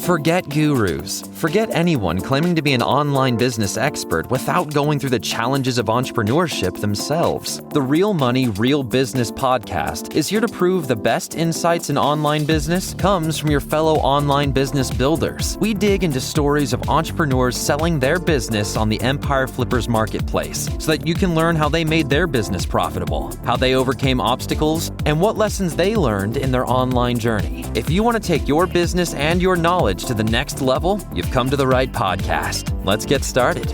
Forget gurus. Forget anyone claiming to be an online business expert without going through the challenges of entrepreneurship themselves. The Real Money, Real Business podcast is here to prove the best insights in online business comes from your fellow online business builders. We dig into stories of entrepreneurs selling their business on the Empire Flippers marketplace so that you can learn how they made their business profitable, how they overcame obstacles, and what lessons they learned in their online journey. If you want to take your business and your knowledge to the next level, you've come to the right podcast. Let's get started.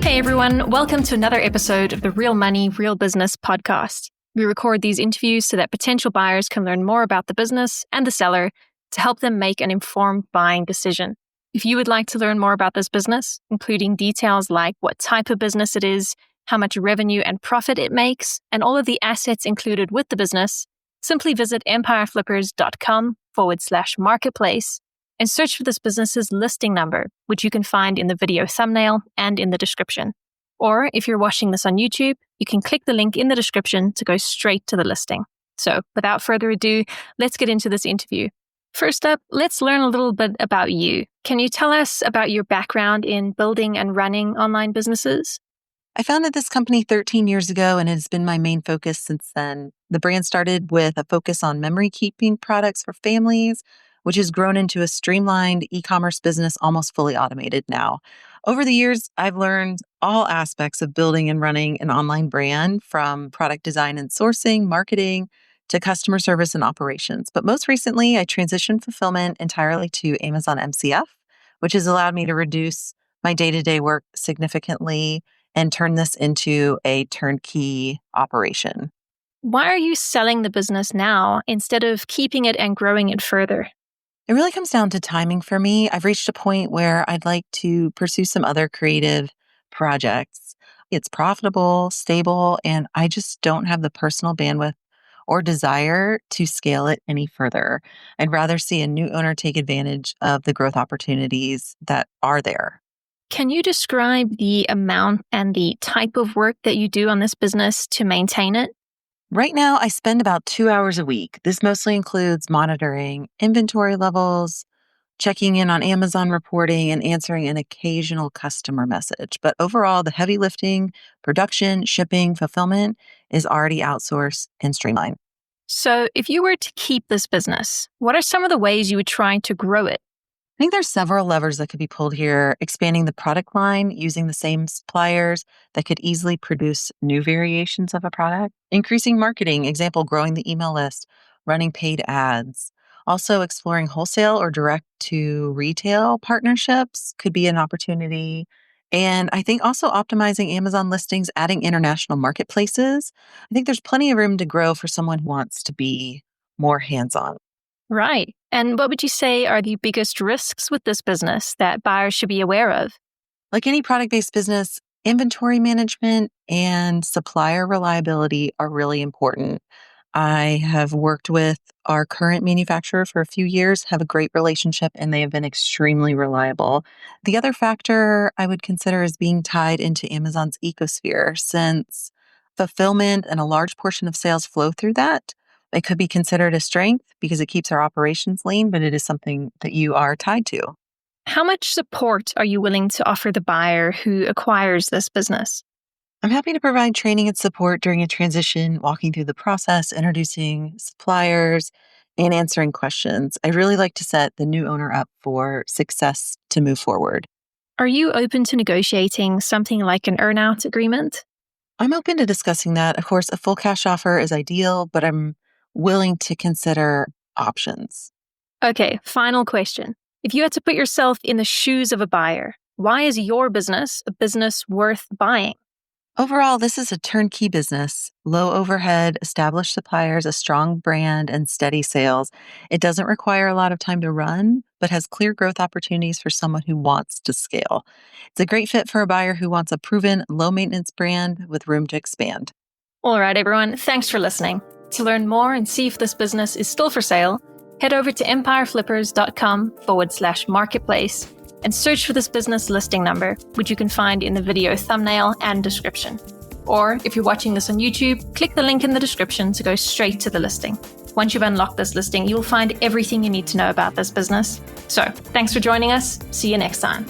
Hey everyone, welcome to another episode of the Real Money, Real Business podcast. We record these interviews so that potential buyers can learn more about the business and the seller to help them make an informed buying decision. If you would like to learn more about this business, including details like what type of business it is, how much revenue and profit it makes, and all of the assets included with the business, simply visit empireflippers.com/marketplace and search for this business's listing number, which you can find in the video thumbnail and in the description. Or if you're watching this on YouTube, you can click the link in the description to go straight to the listing. So without further ado, let's get into this interview. First up, let's learn a little bit about you. Can you tell us about your background in building and running online businesses? I founded this company 13 years ago, and it has been my main focus since then. The brand started with a focus on memory keeping products for families, which has grown into a streamlined e-commerce business almost fully automated now. Over the years, I've learned all aspects of building and running an online brand, from product design and sourcing, marketing, to customer service and operations. But most recently, I transitioned fulfillment entirely to Amazon MCF, which has allowed me to reduce my day-to-day work significantly and turn this into a turnkey operation. Why are you selling the business now instead of keeping it and growing it further? It really comes down to timing for me. I've reached a point where I'd like to pursue some other creative projects. It's profitable, stable, and I just don't have the personal bandwidth or desire to scale it any further. I'd rather see a new owner take advantage of the growth opportunities that are there. Can you describe the amount and the type of work that you do on this business to maintain it? Right now, I spend about 2 hours a week. This mostly includes monitoring inventory levels, checking in on Amazon reporting, and answering an occasional customer message. But overall, the heavy lifting, production, shipping, fulfillment is already outsourced and streamlined. So if you were to keep this business, what are some of the ways you would try to grow it? I think there's several levers that could be pulled here. Expanding the product line using the same suppliers that could easily produce new variations of a product. Increasing marketing, example, growing the email list, running paid ads. Also exploring wholesale or direct to retail partnerships could be an opportunity. And I think also optimizing Amazon listings, adding international marketplaces. I think there's plenty of room to grow for someone who wants to be more hands-on. Right. And what would you say are the biggest risks with this business that buyers should be aware of? Like any product-based business, inventory management and supplier reliability are really important. I have worked with our current manufacturer for a few years, have a great relationship, and they have been extremely reliable. The other factor I would consider is being tied into Amazon's ecosphere, since fulfillment and a large portion of sales flow through that. It could be considered a strength because it keeps our operations lean, but it is something that you are tied to. How much support are you willing to offer the buyer who acquires this business? I'm happy to provide training and support during a transition, walking through the process, introducing suppliers, and answering questions. I really like to set the new owner up for success to move forward. Are you open to negotiating something like an earn-out agreement? I'm open to discussing that. Of course, a full cash offer is ideal, but I'm willing to consider options. Okay, final question. If you had to put yourself in the shoes of a buyer, why is your business a business worth buying? Overall, this is a turnkey business, low overhead, established suppliers, a strong brand, and steady sales. It doesn't require a lot of time to run, but has clear growth opportunities for someone who wants to scale. It's a great fit for a buyer who wants a proven, low-maintenance brand with room to expand. All right, everyone. Thanks for listening. To learn more and see if this business is still for sale, head over to empireflippers.com/marketplace and search for this business listing number, which you can find in the video thumbnail and description. Or if you're watching this on YouTube, click the link in the description to go straight to the listing. once you've unlocked this listing, you'll find everything you need to know about this business. So thanks for joining us. See you next time.